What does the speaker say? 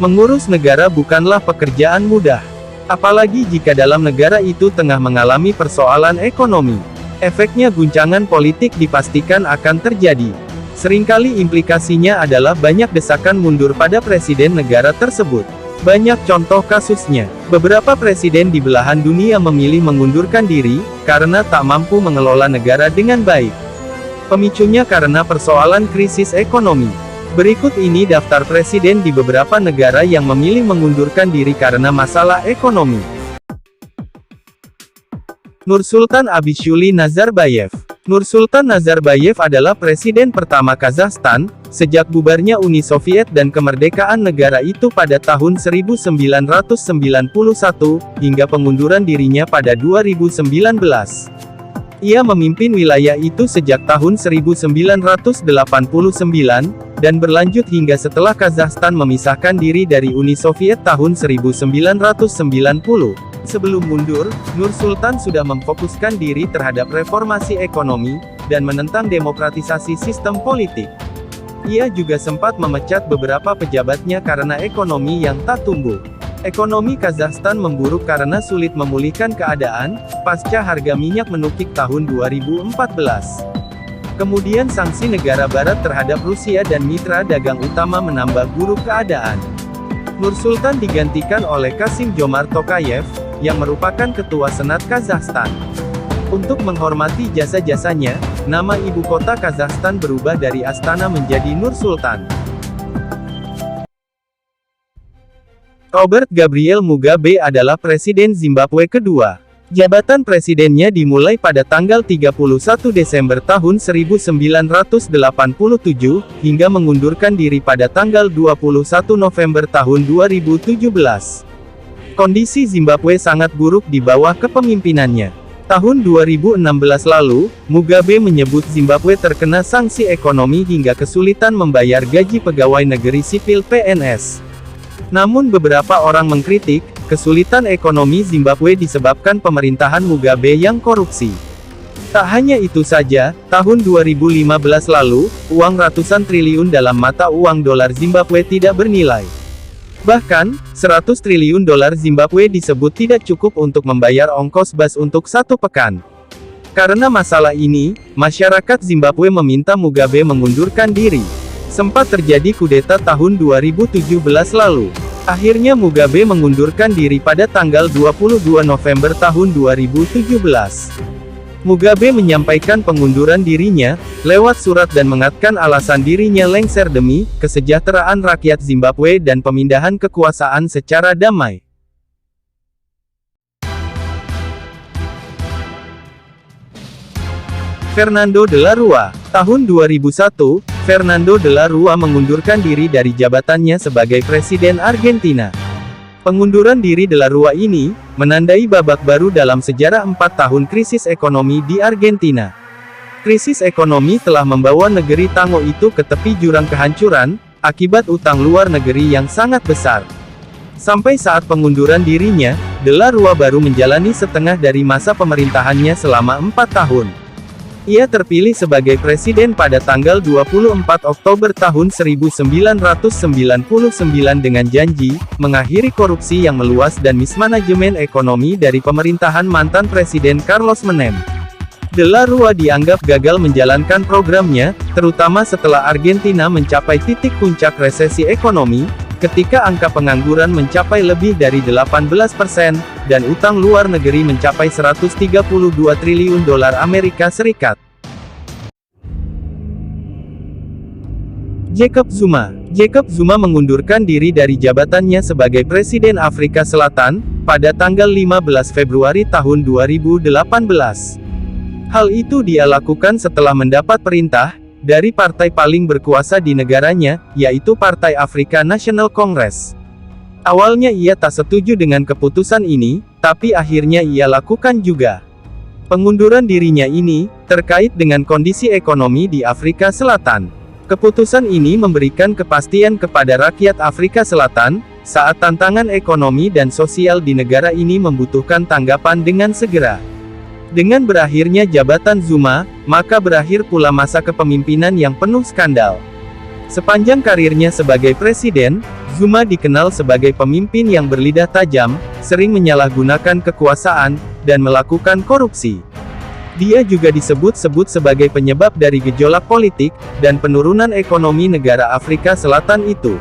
Mengurus negara bukanlah pekerjaan mudah. Apalagi jika dalam negara itu tengah mengalami persoalan ekonomi. Efeknya guncangan politik dipastikan akan terjadi. Seringkali implikasinya adalah banyak desakan mundur pada presiden negara tersebut. Banyak contoh kasusnya. Beberapa presiden di belahan dunia memilih mengundurkan diri, karena tak mampu mengelola negara dengan baik. Pemicunya karena persoalan krisis ekonomi. Berikut ini daftar presiden di beberapa negara yang memilih mengundurkan diri karena masalah ekonomi. Nursultan Abishuli Nazarbayev. Nursultan Nazarbayev adalah presiden pertama Kazakhstan, sejak bubarnya Uni Soviet dan kemerdekaan negara itu pada tahun 1991, hingga pengunduran dirinya pada 2019. Ia memimpin wilayah itu sejak tahun 1989, dan berlanjut hingga setelah Kazakhstan memisahkan diri dari Uni Soviet tahun 1990. Sebelum mundur, Nursultan sudah memfokuskan diri terhadap reformasi ekonomi, dan menentang demokratisasi sistem politik. Ia juga sempat memecat beberapa pejabatnya karena ekonomi yang tak tumbuh. Ekonomi Kazakhstan memburuk karena sulit memulihkan keadaan, pasca harga minyak menukik tahun 2014. Kemudian sanksi negara barat terhadap Rusia dan mitra dagang utama menambah buruk keadaan. Nursultan digantikan oleh Kassym-Jomart Tokayev, yang merupakan ketua Senat Kazakhstan. Untuk menghormati jasa-jasanya, nama ibu kota Kazakhstan berubah dari Astana menjadi Nursultan. Robert Gabriel Mugabe adalah Presiden Zimbabwe kedua. Jabatan presidennya dimulai pada tanggal 31 Desember tahun 1987, hingga mengundurkan diri pada tanggal 21 November tahun 2017. Kondisi Zimbabwe sangat buruk di bawah kepemimpinannya. Tahun 2016 lalu, Mugabe menyebut Zimbabwe terkena sanksi ekonomi hingga kesulitan membayar gaji pegawai negeri sipil PNS. Namun beberapa orang mengkritik, kesulitan ekonomi Zimbabwe disebabkan pemerintahan Mugabe yang korupsi. Tak hanya itu saja, tahun 2015 lalu, uang ratusan triliun dalam mata uang dolar Zimbabwe tidak bernilai. Bahkan, 100 triliun dolar Zimbabwe disebut tidak cukup untuk membayar ongkos bus untuk 1 pekan. Karena masalah ini, masyarakat Zimbabwe meminta Mugabe mengundurkan diri. Sempat terjadi kudeta tahun 2017 lalu. Akhirnya Mugabe mengundurkan diri pada tanggal 22 November tahun 2017. Mugabe menyampaikan pengunduran dirinya, lewat surat dan mengatakan alasan dirinya lengser demi kesejahteraan rakyat Zimbabwe dan pemindahan kekuasaan secara damai. Fernando de la Rúa. Tahun 2001, Fernando de la Rúa mengundurkan diri dari jabatannya sebagai Presiden Argentina. Pengunduran diri de la Rúa ini, menandai babak baru dalam sejarah 4 tahun krisis ekonomi di Argentina. Krisis ekonomi telah membawa negeri Tango itu ke tepi jurang kehancuran, akibat utang luar negeri yang sangat besar. Sampai saat pengunduran dirinya, de la Rúa baru menjalani setengah dari masa pemerintahannya selama 4 tahun. Ia terpilih sebagai presiden pada tanggal 24 Oktober tahun 1999 dengan janji, mengakhiri korupsi yang meluas dan mismanajemen ekonomi dari pemerintahan mantan Presiden Carlos Menem. De la Rúa dianggap gagal menjalankan programnya, terutama setelah Argentina mencapai titik puncak resesi ekonomi, ketika angka pengangguran mencapai lebih dari 18%, dan utang luar negeri mencapai 132 triliun dolar Amerika Serikat. Jacob Zuma. Jacob Zuma mengundurkan diri dari jabatannya sebagai Presiden Afrika Selatan, pada tanggal 15 Februari tahun 2018. Hal itu dia lakukan setelah mendapat perintah dari partai paling berkuasa di negaranya, yaitu Partai Afrika National Congress. Awalnya ia tak setuju dengan keputusan ini, tapi akhirnya ia lakukan juga. Pengunduran dirinya ini, terkait dengan kondisi ekonomi di Afrika Selatan. Keputusan ini memberikan kepastian kepada rakyat Afrika Selatan, saat tantangan ekonomi dan sosial di negara ini membutuhkan tanggapan dengan segera. Dengan berakhirnya jabatan Zuma, maka berakhir pula masa kepemimpinan yang penuh skandal. Sepanjang karirnya sebagai presiden, Zuma dikenal sebagai pemimpin yang berlidah tajam, sering menyalahgunakan kekuasaan, dan melakukan korupsi. Dia juga disebut-sebut sebagai penyebab dari gejolak politik, dan penurunan ekonomi negara Afrika Selatan itu.